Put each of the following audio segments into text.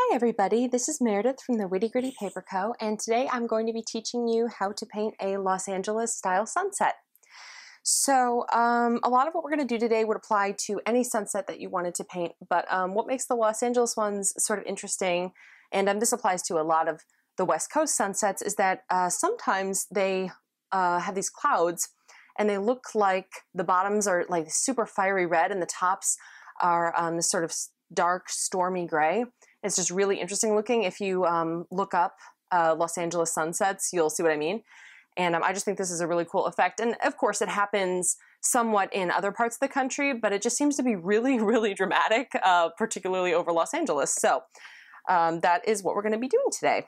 Hi everybody, this is Meredith from the Witty Gritty Paper Co. and today I'm going to be teaching you how to paint a Los Angeles style sunset. So a lot of what we're going to do today would apply to any sunset that you wanted to paint, but what makes the Los Angeles ones sort of interesting, and this applies to a lot of the West Coast sunsets, is that sometimes they have these clouds and they look like the bottoms are like super fiery red and the tops are this sort of dark stormy gray. It's just really interesting looking. If you look up Los Angeles sunsets, you'll see what I mean. And I just think this is a really cool effect. And of course it happens somewhat in other parts of the country, but it just seems to be really, really dramatic, particularly over Los Angeles. So that is what we're going to be doing today.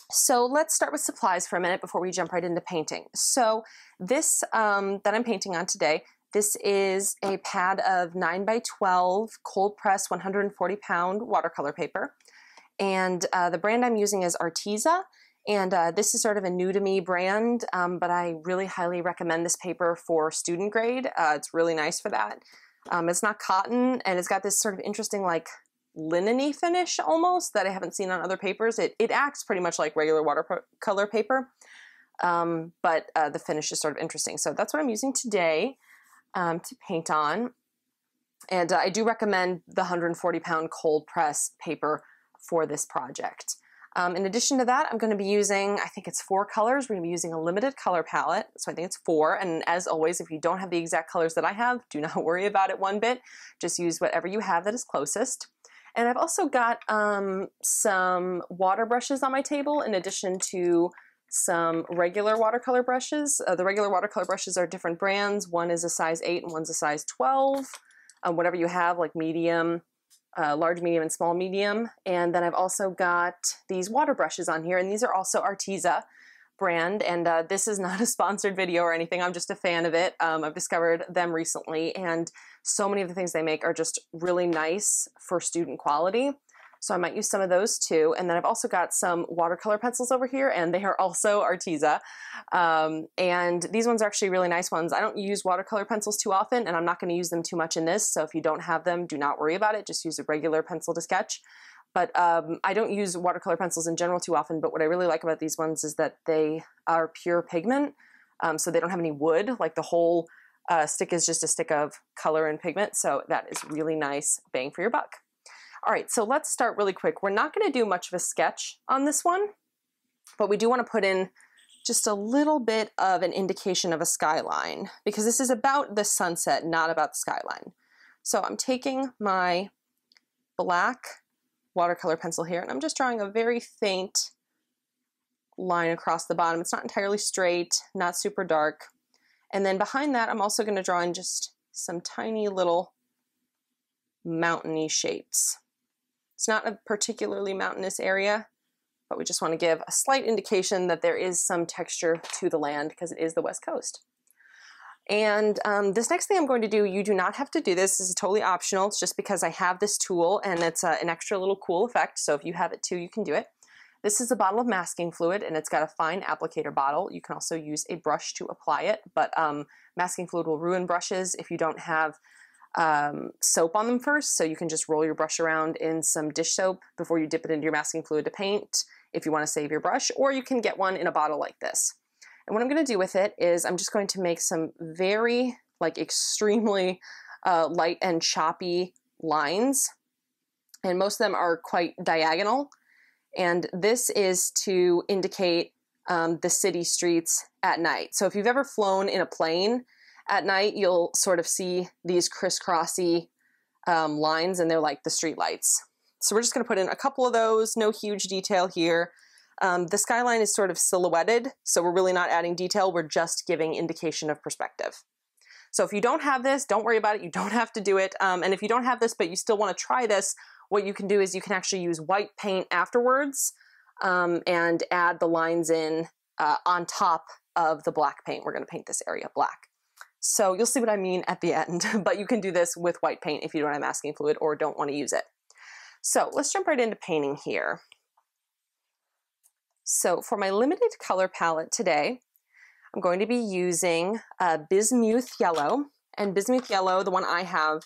So let's start with supplies for a minute before we jump right into painting. So this that I'm painting on today, this is a pad of 9x12 cold press 140-pound watercolor paper. And the brand I'm using is Arteza. And this is sort of a new to me brand, but I really highly recommend this paper for student grade. It's really nice for that. It's not cotton, and it's got this sort of interesting like linen-y finish almost that I haven't seen on other papers. It acts pretty much like regular watercolor paper, but the finish is sort of interesting. So that's what I'm using today to paint on. And I do recommend the 140-pound cold press paper for this project. In addition to that, I'm going to be using, I think it's 4 colors. We're going to be using a limited color palette, so I think it's 4. And as always, if you don't have the exact colors that I have, do not worry about it one bit. Just use whatever you have that is closest. And I've also got some water brushes on my table in addition to some regular watercolor brushes. The regular watercolor brushes are different brands. One is a size 8 and one's a size 12. Whatever you have, like medium, large, medium, and small medium. And then I've also got these water brushes on here, and these are also Arteza brand. And this is not a sponsored video or anything. I'm just a fan of it. I've discovered them recently, and so many of the things they make are just really nice for student quality. So I might use some of those too. And then I've also got some watercolor pencils over here, and they are also Arteza. And these ones are actually really nice ones. I don't use watercolor pencils too often, and I'm not going to use them too much in this. So if you don't have them, do not worry about it. Just use a regular pencil to sketch. But I don't use watercolor pencils in general too often, but what I really like about these ones is that they are pure pigment. So they don't have any wood, like the whole stick is just a stick of color and pigment. So that is really nice bang for your buck. All right, so let's start really quick. We're not going to do much of a sketch on this one, but we do want to put in just a little bit of an indication of a skyline, because this is about the sunset, not about the skyline. So I'm taking my black watercolor pencil here, and I'm just drawing a very faint line across the bottom. It's not entirely straight, not super dark. And then behind that, I'm also going to draw in just some tiny little mountainy shapes. It's not a particularly mountainous area, but we just want to give a slight indication that there is some texture to the land because it is the West Coast. And this next thing I'm going to do, you do not have to do this. This is totally optional. It's just because I have this tool and it's an extra little cool effect. So if you have it too, you can do it. This is a bottle of masking fluid, and it's got a fine applicator bottle. You can also use a brush to apply it, but masking fluid will ruin brushes if you don't have soap on them first, so you can just roll your brush around in some dish soap before you dip it into your masking fluid to paint if you want to save your brush, or you can get one in a bottle like this. And what I'm going to do with it is I'm just going to make some very like extremely light and choppy lines, and most of them are quite diagonal, and this is to indicate the city streets at night. So if you've ever flown in a plane at night, you'll sort of see these crisscrossy lines, and they're like the street lights. So we're just going to put in a couple of those, no huge detail here. The skyline is sort of silhouetted, so we're really not adding detail, we're just giving indication of perspective. So if you don't have this, don't worry about it, you don't have to do it. And if you don't have this, but you still want to try this, what you can do is you can actually use white paint afterwards and add the lines in on top of the black paint. We're going to paint this area black. So you'll see what I mean at the end, but you can do this with white paint if you don't have masking fluid or don't want to use it. So let's jump right into painting here. So for my limited color palette today, I'm going to be using Bismuth Yellow. And Bismuth Yellow, the one I have,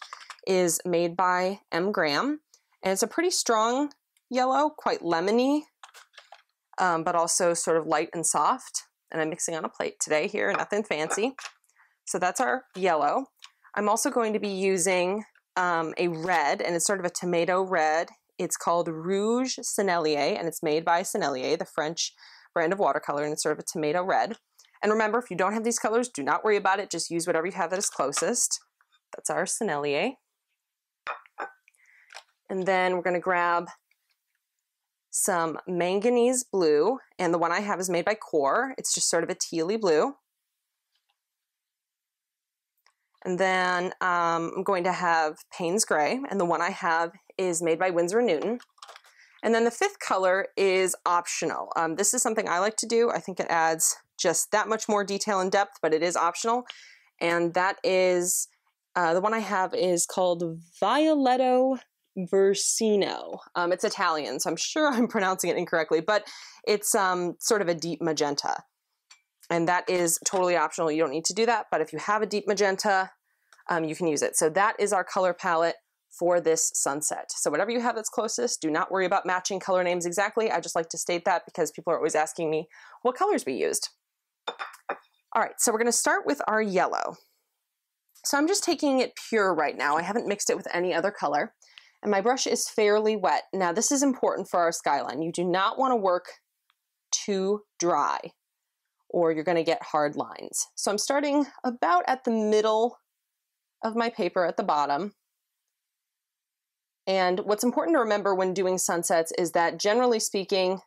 is made by M. Graham. And it's a pretty strong yellow, quite lemony, but also sort of light and soft. And I'm mixing on a plate today here, nothing fancy. So that's our yellow. I'm also going to be using a red, and it's sort of a tomato red. It's called Rouge Sennelier, and it's made by Sennelier, the French brand of watercolor, and it's sort of a tomato red. And remember, if you don't have these colors, do not worry about it. Just use whatever you have that is closest. That's our Sennelier. And then we're going to grab some manganese blue, and the one I have is made by Core. It's just sort of a tealy blue. And then I'm going to have Payne's Gray, and the one I have is made by Winsor & Newton. And then the fifth color is optional. This is something I like to do. I think it adds just that much more detail and depth, but it is optional. And that is, the one I have is called VIOLETTO VERZINO. It's Italian, so I'm sure I'm pronouncing it incorrectly, but it's sort of a deep magenta. And that is totally optional. You don't need to do that, but if you have a deep magenta, you can use it. So that is our color palette for this sunset. So whatever you have that's closest, do not worry about matching color names exactly. I just like to state that because people are always asking me what colors we used. All right, so we're gonna start with our yellow. So I'm just taking it pure right now. I haven't mixed it with any other color, and my brush is fairly wet. Now this is important for our skyline. You do not wanna work too dry, or you're gonna get hard lines. So I'm starting about at the middle of my paper at the bottom. And what's important to remember when doing sunsets is that generally speaking,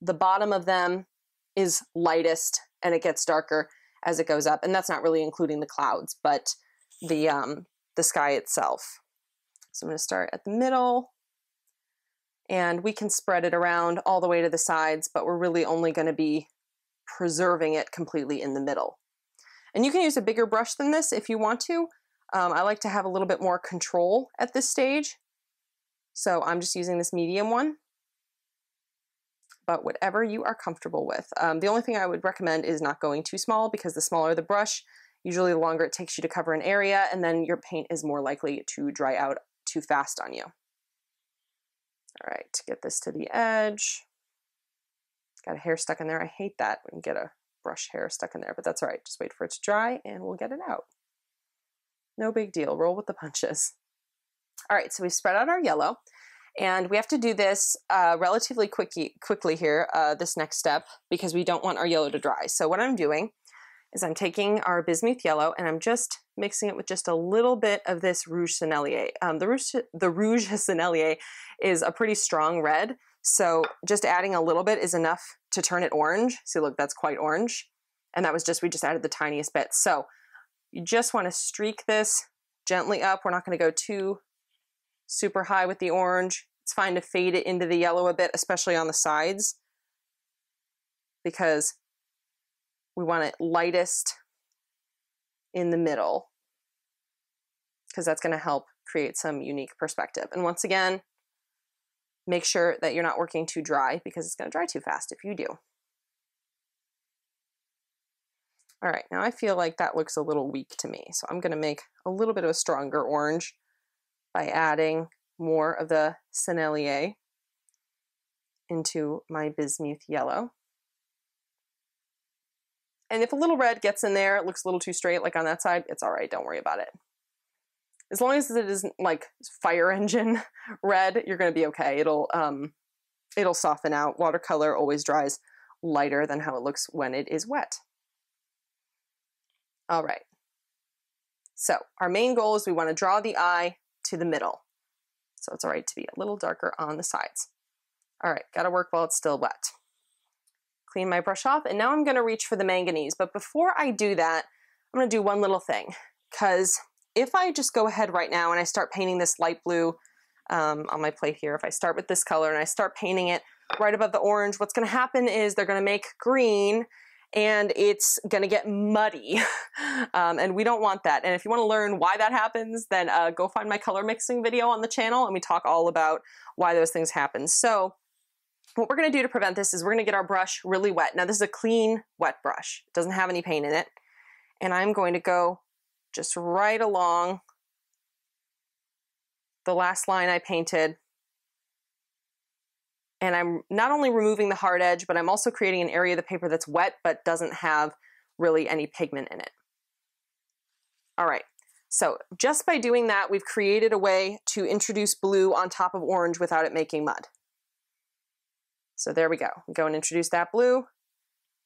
the bottom of them is lightest and it gets darker as it goes up. And that's not really including the clouds, but the sky itself. So I'm gonna start at the middle, and we can spread it around all the way to the sides, but we're really only gonna be preserving it completely in the middle. And you can use a bigger brush than this if you want to. I like to have a little bit more control at this stage. So I'm just using this medium one, but whatever you are comfortable with. The only thing I would recommend is not going too small, because the smaller the brush, usually the longer it takes you to cover an area, and then your paint is more likely to dry out too fast on you. All right, to get this to the edge. Got a hair stuck in there. I hate that when you get a brush hair stuck in there, but that's all right. Just wait for it to dry and we'll get it out. No big deal, roll with the punches. All right, so we spread out our yellow, and we have to do this relatively quickly here, this next step, because we don't want our yellow to dry. So what I'm doing is I'm taking our bismuth yellow and I'm just mixing it with just a little bit of this Rouge Sennelier. The Rouge Sennelier is a pretty strong red, so just adding a little bit is enough to turn it orange. See, look, that's quite orange. And that was just, we just added the tiniest bit. So you just want to streak this gently up. We're not going to go too super high with the orange. It's fine to fade it into the yellow a bit, especially on the sides, because we want it lightest in the middle, because that's going to help create some unique perspective. And once again, make sure that you're not working too dry, because it's going to dry too fast if you do. All right, now I feel like that looks a little weak to me, so I'm going to make a little bit of a stronger orange by adding more of the Sennelier into my bismuth yellow. And if a little red gets in there, it looks a little too straight, like on that side, it's all right, don't worry about it. As long as it isn't like fire engine red, you're gonna be okay. It'll soften out. Watercolor always dries lighter than how it looks when it is wet. All right. So our main goal is we want to draw the eye to the middle. So it's all right to be a little darker on the sides. All right, gotta work while it's still wet. Clean my brush off, and now I'm gonna reach for the manganese. But before I do that, I'm gonna do one little thing, because if I just go ahead right now and I start painting this light blue on my plate here, if I start with this color and I start painting it right above the orange, what's gonna happen is they're gonna make green, and it's gonna get muddy, and we don't want that. And if you wanna learn why that happens, then go find my color mixing video on the channel, and we talk all about why those things happen. So what we're gonna do to prevent this is we're gonna get our brush really wet. Now this is a clean, wet brush. It doesn't have any paint in it. And I'm going to go just right along the last line I painted And I'm not only removing the hard edge, but I'm also creating an area of the paper that's wet but doesn't have really any pigment in it. All right, so just by doing that, we've created a way to introduce blue on top of orange without it making mud. So there we go. We go and introduce that blue.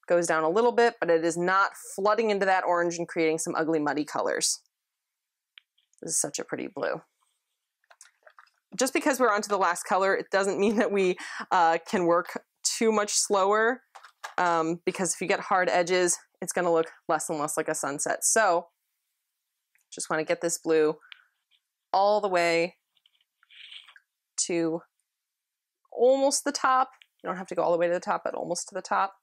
Goes down a little bit, but it is not flooding into that orange and creating some ugly muddy colors. This is such a pretty blue. Just because we're onto the last color, it doesn't mean that we can work too much slower, because if you get hard edges, it's going to look less and less like a sunset. So just want to get this blue all the way to almost the top. You don't have to go all the way to the top, but almost to the top.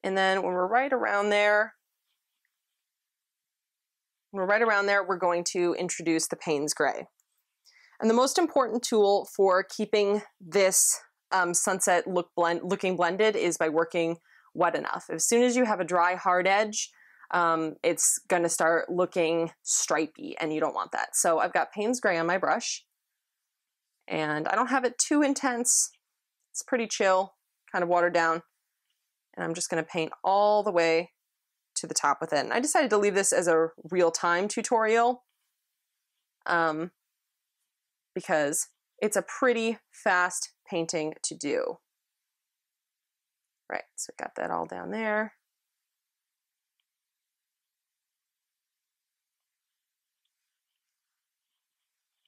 And then when we're right around there, we're going to introduce the Payne's gray. And the most important tool for keeping this sunset looking blended is by working wet enough. As soon as you have a dry, hard edge, it's going to start looking stripy, and you don't want that. So I've got Payne's gray on my brush, and I don't have it too intense. It's pretty chill, kind of watered down. And I'm just going to paint all the way to the top with it. And I decided to leave this as a real-time tutorial because it's a pretty fast painting to do. Right, so got that all down there.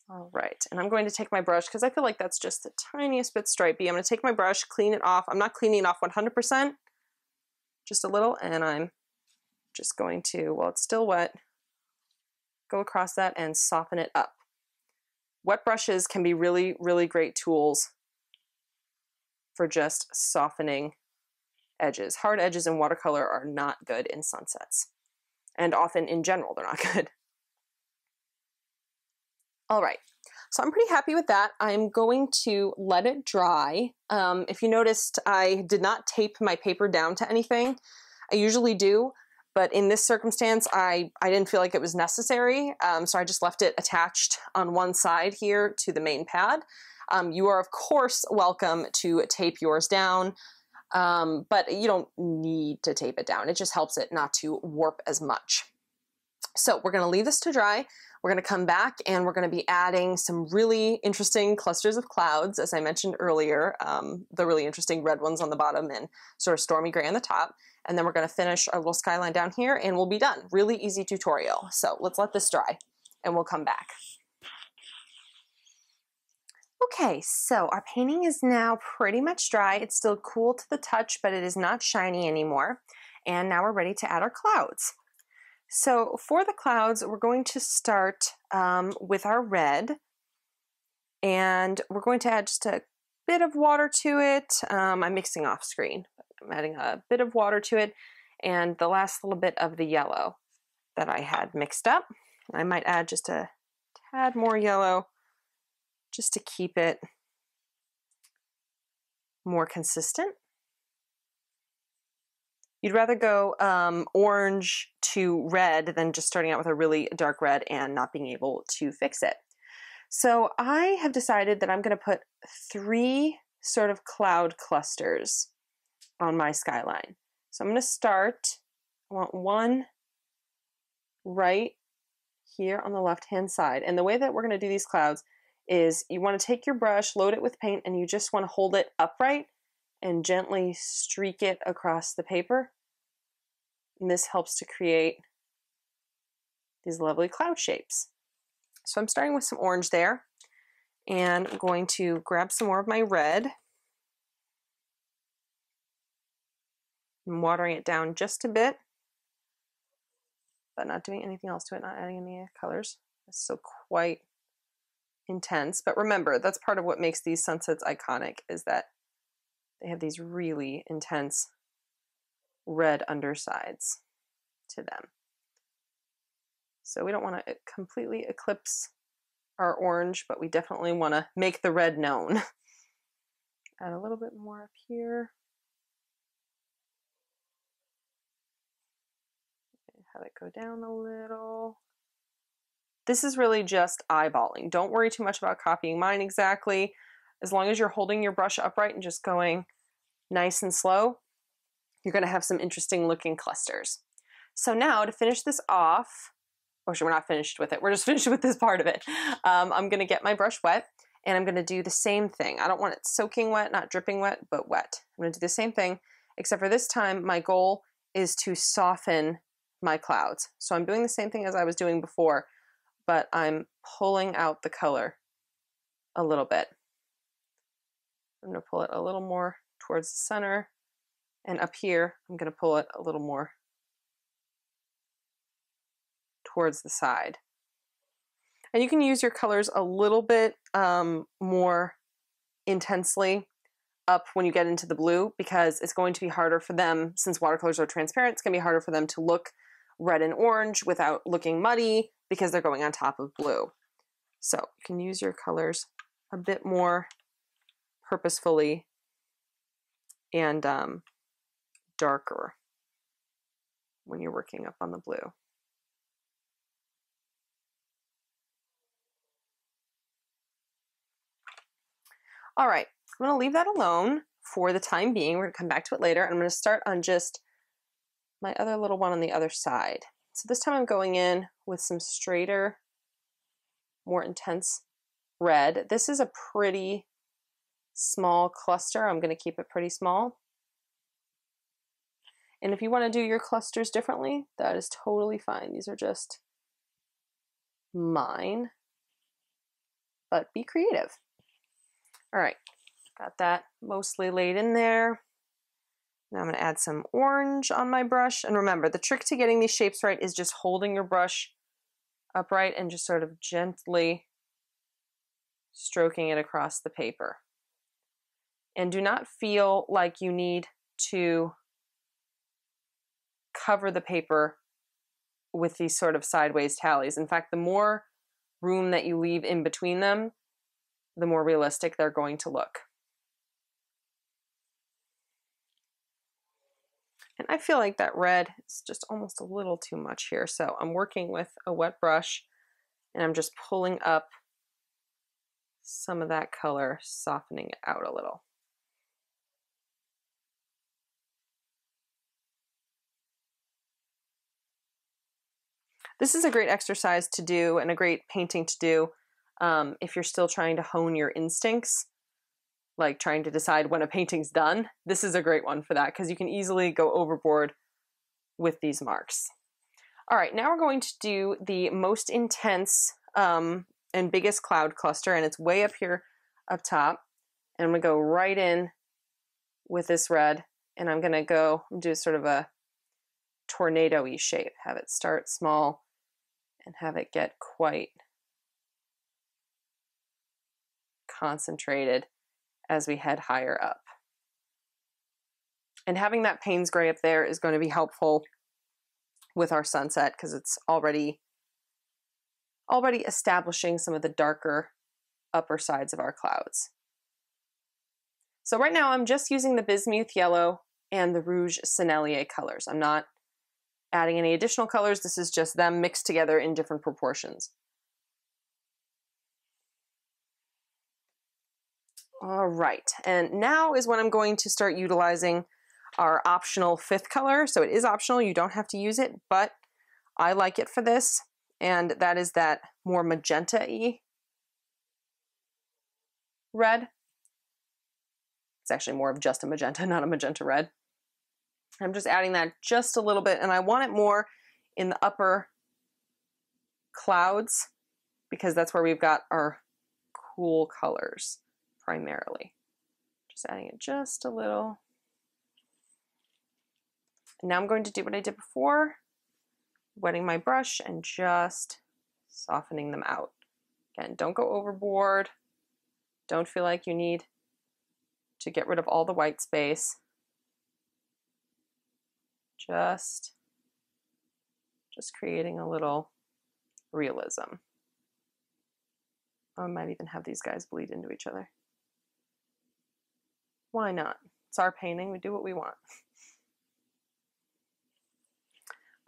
All right, and I'm going to take my brush because I feel like that's just the tiniest bit stripey. I'm going to take my brush, clean it off. I'm not cleaning it off 100%, just a little, and I'm just going to, while it's still wet, go across that and soften it up. Wet brushes can be really, really great tools for just softening edges. Hard edges in watercolor are not good in sunsets, and often in general they're not good. All right, so I'm pretty happy with that. I'm going to let it dry. If you noticed, I did not tape my paper down to anything. I usually do, but in this circumstance, I didn't feel like it was necessary, so I just left it attached on one side here to the main pad. You are, of course, welcome to tape yours down, but you don't need to tape it down. It just helps it not to warp as much. So we're going to leave this to dry. We're going to come back and we're going to be adding some really interesting clusters of clouds, as I mentioned earlier, the really interesting red ones on the bottom and sort of stormy gray on the top. And then we're going to finish our little skyline down here and we'll be done. Really easy tutorial. So let's let this dry and we'll come back. Okay, so our painting is now pretty much dry. It's still cool to the touch, but it is not shiny anymore. And now we're ready to add our clouds. So for the clouds, we're going to start with our red, and we're going to add just a bit of water to it. I'm mixing off screen. I'm adding a bit of water to it, and the last little bit of the yellow that I had mixed up. I might add just a tad more yellow just to keep it more consistent. You'd rather go orange to red than just starting out with a really dark red and not being able to fix it. So I have decided that I'm going to put 3 sort of cloud clusters on my skyline. So I'm going to start, I want one right here on the left-hand side. And the way that we're going to do these clouds is you want to take your brush, load it with paint, and you just want to hold it upright and gently streak it across the paper. And this helps to create these lovely cloud shapes. So I'm starting with some orange there, and I'm going to grab some more of my red. I'm watering it down just a bit, but not doing anything else to it, not adding any colors. It's still quite intense, but remember, that's part of what makes these sunsets iconic, is that they have these really intense red undersides to them. So we don't want to completely eclipse our orange, but we definitely want to make the red known. Add a little bit more up here. Have it go down a little. This is really just eyeballing. Don't worry too much about copying mine exactly. as long as you're holding your brush upright and just going nice and slow, you're going to have some interesting looking clusters. So now to finish this off, actually we're not finished with it, we're just finished with this part of it. I'm going to get my brush wet and I'm going to do the same thing. I don't want it soaking wet, not dripping wet, but wet. I'm going to do the same thing, except for this time my goal is to soften my clouds. So I'm doing the same thing as I was doing before, but I'm pulling out the color a little bit. I'm going to pull it a little more towards the center, and up here I'm going to pull it a little more towards the side. And you can use your colors a little bit more intensely up when you get into the blue, because it's going to be harder for them, since watercolors are transparent, it's going to be harder for them to look red and orange without looking muddy because they're going on top of blue. So you can use your colors a bit more purposefully and darker when you're working up on the blue. All right, I'm going to leave that alone for the time being. We're going to come back to it later. I'm going to start on just my other little one on the other side. So this time I'm going in with some straighter, more intense red. This is a pretty small cluster. I'm going to keep it pretty small. And if you want to do your clusters differently, that is totally fine. These are just mine, but be creative. All right, got that mostly laid in there. Now I'm going to add some orange on my brush. And remember, the trick to getting these shapes right is just holding your brush upright and just sort of gently stroking it across the paper. And do not feel like you need to cover the paper with these sort of sideways tallies. In fact, the more room that you leave in between them, the more realistic they're going to look. And I feel like that red is just almost a little too much here. So I'm working with a wet brush and I'm just pulling up some of that color, softening it out a little. This is a great exercise to do and a great painting to do if you're still trying to hone your instincts, like trying to decide when a painting's done. This is a great one for that because you can easily go overboard with these marks. All right, now we're going to do the most intense and biggest cloud cluster, and it's way up here up top. And I'm gonna go right in with this red, and I'm gonna do sort of a tornado-y shape. Have it start small and have it get quite concentrated as we head higher up. And having that Payne's gray up there is going to be helpful with our sunset because it's already establishing some of the darker upper sides of our clouds. So right now I'm just using the Bismuth yellow and the Rouge Sennelier colors. I'm not adding any additional colors. This is just them mixed together in different proportions. All right, and now is when I'm going to start utilizing our optional fifth color. So it is optional, you don't have to use it, but I like it for this, and that is that more magenta-y red. It's actually more of just a magenta, not a magenta red. I'm just adding that just a little bit, and I want it more in the upper clouds because that's where we've got our cool colors primarily. Just adding it just a little. And now I'm going to do what I did before, wetting my brush and just softening them out. Again, don't go overboard. Don't feel like you need to get rid of all the white space. Just creating a little realism. I might even have these guys bleed into each other. Why not? It's our painting, we do what we want.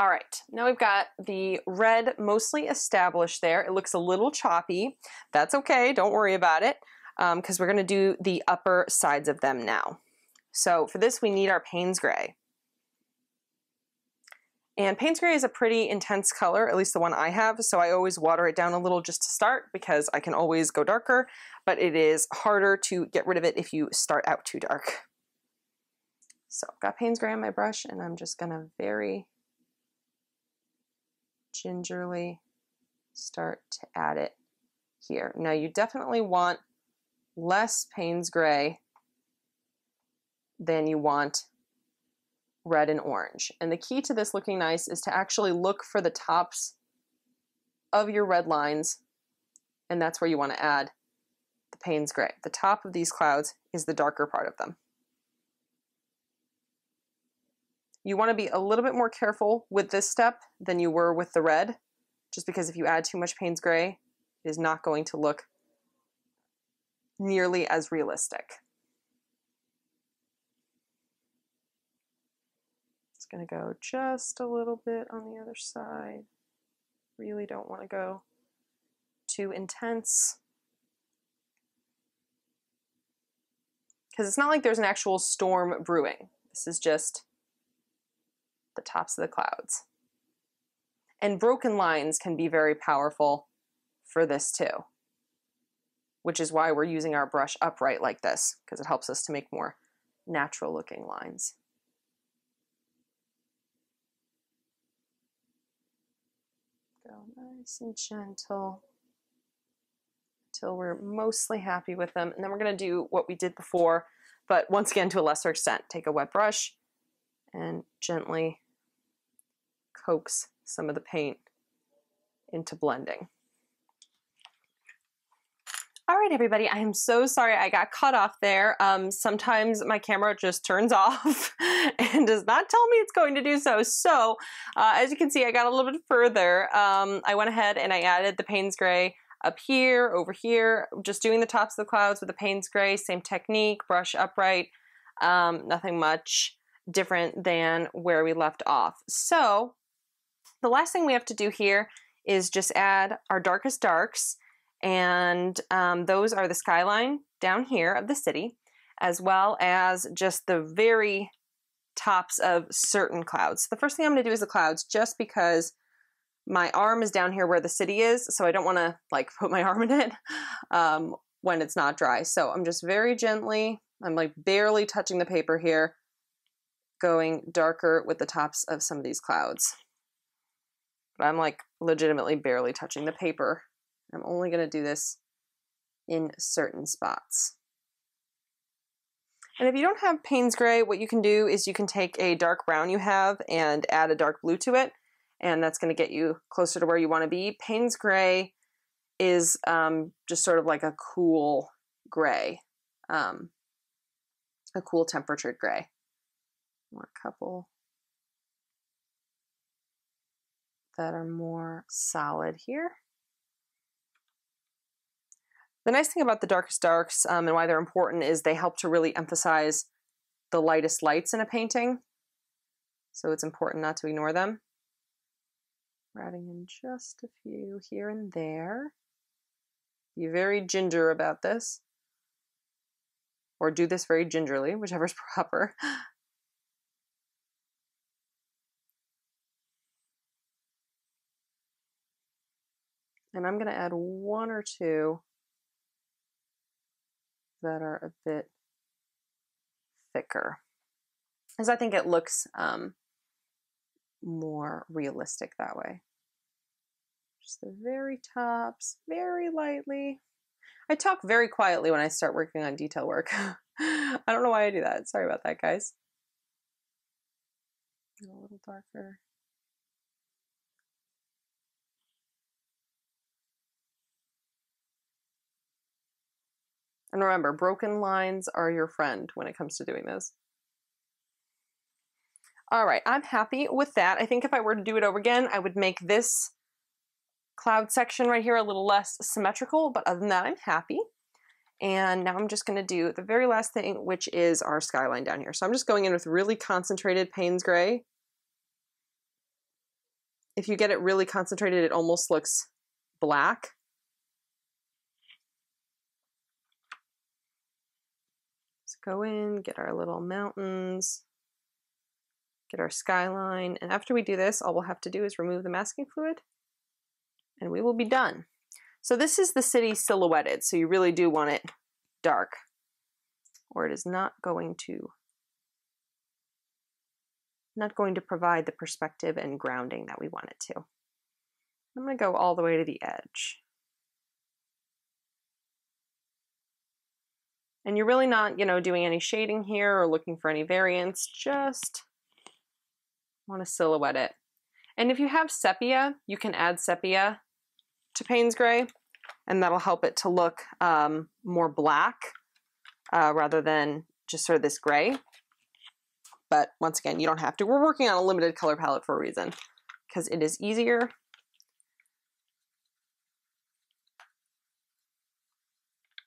All right, now we've got the red mostly established there. It looks a little choppy. That's okay, don't worry about it. because we're going to do the upper sides of them now. So for this, we need our Payne's Gray. And Payne's Gray is a pretty intense color, at least the one I have, so I always water it down a little just to start because I can always go darker, but it is harder to get rid of it if you start out too dark. So I've got Payne's Gray on my brush, and I'm just going to very gingerly start to add it here. Now you definitely want less Payne's Gray than you want red and orange. And the key to this looking nice is to actually look for the tops of your red lines, and that's where you want to add the Payne's Gray. The top of these clouds is the darker part of them. You want to be a little bit more careful with this step than you were with the red, just because if you add too much Payne's Gray, it is not going to look nearly as realistic. It's going to go just a little bit on the other side. Really don't want to go too intense, because it's not like there's an actual storm brewing. This is just the tops of the clouds. And broken lines can be very powerful for this too, which is why we're using our brush upright like this, because it helps us to make more natural looking lines. Go nice and gentle until we're mostly happy with them. And then we're going to do what we did before, but once again to a lesser extent. Take a wet brush and gently coax some of the paint into blending. All right, everybody, I am so sorry I got cut off there. Sometimes my camera just turns off and does not tell me it's going to do so. So as you can see, I got a little bit further. I went ahead and I added the Payne's Gray up here, over here, just doing the tops of the clouds with the Payne's Gray, same technique, brush upright, nothing much different than where we left off. So the last thing we have to do here is just add our darkest darks. And those are the skyline down here of the city, as well as just the very tops of certain clouds. The first thing I'm going to do is the clouds, just because my arm is down here where the city is, so I don't want to like put my arm in it when it's not dry. So I'm just very gently, I'm like barely touching the paper here, going darker with the tops of some of these clouds. But I'm like legitimately barely touching the paper. I'm only going to do this in certain spots. And if you don't have Payne's Gray, what you can do is you can take a dark brown you have and add a dark blue to it, and that's going to get you closer to where you want to be. Payne's Gray is just sort of like a cool gray, a cool temperatured gray. Want a couple that are more solid here. The nice thing about the darkest darks and why they're important is they help to really emphasize the lightest lights in a painting. So it's important not to ignore them. We're adding in just a few here and there. Be very ginger about this. Or do this very gingerly, whichever's proper. And I'm going to add one or two that are a bit thicker, as I think it looks more realistic that way. Just the very tops, very lightly. I talk very quietly when I start working on detail work. I don't know why I do that. Sorry about that, guys. A little darker. And remember, broken lines are your friend when it comes to doing this. All right, I'm happy with that. I think if I were to do it over again, I would make this cloud section right here a little less symmetrical, but other than that, I'm happy. And now I'm just going to do the very last thing, which is our skyline down here. So I'm just going in with really concentrated Payne's Gray. If you get it really concentrated, it almost looks black. go in, get our little mountains, get our skyline, and after we do this, all we'll have to do is remove the masking fluid, and we will be done. So this is the city silhouetted, so you really do want it dark, or it is not going to provide the perspective and grounding that we want it to. I'm going to go all the way to the edge. And you're really not, doing any shading here or looking for any variance, just want to silhouette it. And if you have sepia, you can add sepia to Payne's gray, and that'll help it to look more black rather than just sort of this gray. But once again, you don't have to. We're working on a limited color palette for a reason, because it is easier.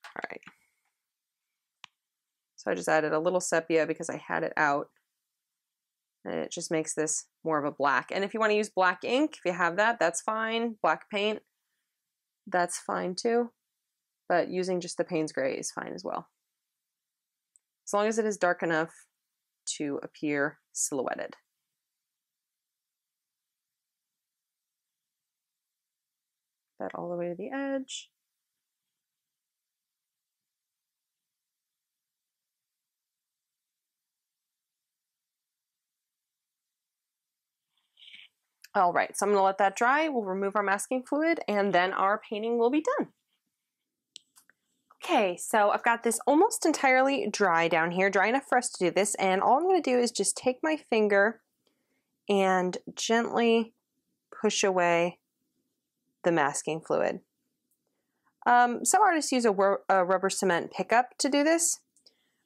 All right. So I just added a little sepia because I had it out, and it just makes this more of a black. And if you want to use black ink, if you have that, that's fine. Black paint, that's fine too. But using just the Payne's gray is fine as well, as long as it is dark enough to appear silhouetted. That all the way to the edge. All right, so I'm going to let that dry. We'll remove our masking fluid, and then our painting will be done. Okay, so I've got this almost entirely dry down here, dry enough for us to do this, and all I'm going to do is just take my finger and gently push away the masking fluid. Some artists use a rubber cement pickup to do this,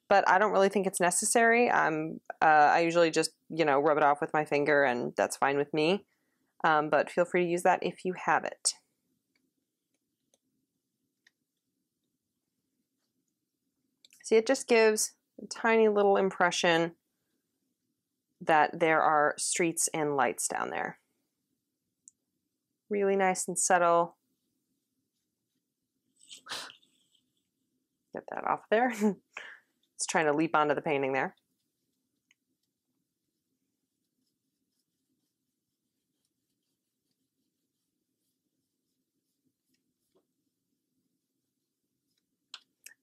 but I don't really think it's necessary. I usually just, rub it off with my finger, and that's fine with me. But feel free to use that if you have it. See, it just gives a tiny little impression that there are streets and lights down there. Really nice and subtle. Get that off there. It's trying to leap onto the painting there.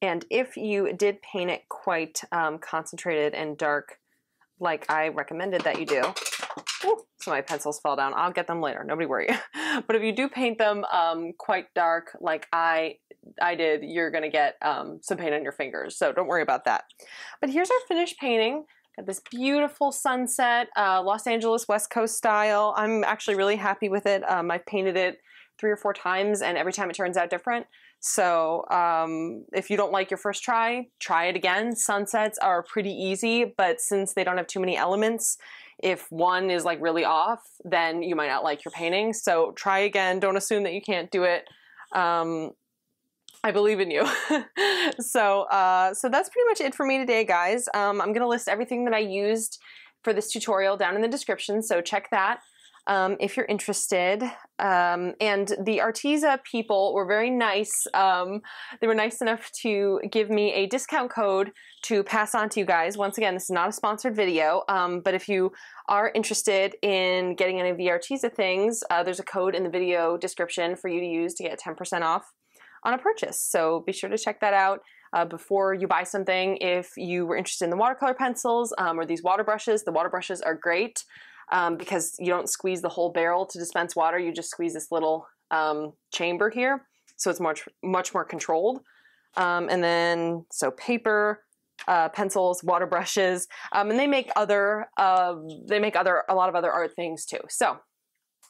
And if you did paint it quite concentrated and dark, like I recommended that you do, ooh, so my pencils fell down. I'll get them later, nobody worry. But if you do paint them quite dark, like I did, you're gonna get some paint on your fingers, so don't worry about that. But here's our finished painting. Got this beautiful sunset, Los Angeles West Coast style. I'm actually really happy with it. I've painted it 3 or 4 times, and every time it turns out different. So if you don't like your first try it again. Sunsets are pretty easy, but since they don't have too many elements, if one is like really off, then you might not like your painting. So try again. Don't assume that you can't do it. I believe in you. So that's pretty much it for me today, guys. I'm going to list everything that I used for this tutorial down in the description, so check that. If you're interested. And the Arteza people were very nice. They were nice enough to give me a discount code to pass on to you guys. Once again, this is not a sponsored video, but if you are interested in getting any of the Arteza things, there's a code in the video description for you to use to get 10% off on a purchase. So be sure to check that out before you buy something. If you were interested in the watercolor pencils or these water brushes, the water brushes are great. Because you don't squeeze the whole barrel to dispense water, you just squeeze this little chamber here, so it's much more controlled. And then paper, pencils, water brushes, and they make a lot of other art things too. So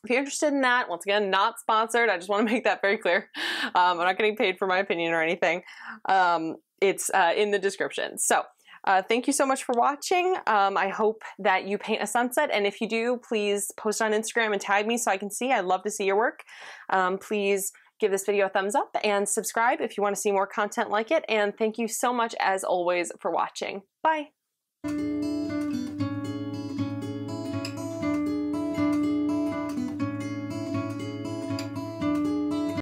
if you're interested in that, once again, not sponsored. I just want to make that very clear. I'm not getting paid for my opinion or anything. It's in the description. So. Thank you so much for watching. I hope that you paint a sunset, and if you do, please post on Instagram and tag me so I can see. I'd love to see your work. Please give this video a thumbs up and subscribe if you want to see more content like it, and thank you so much as always for watching. Bye!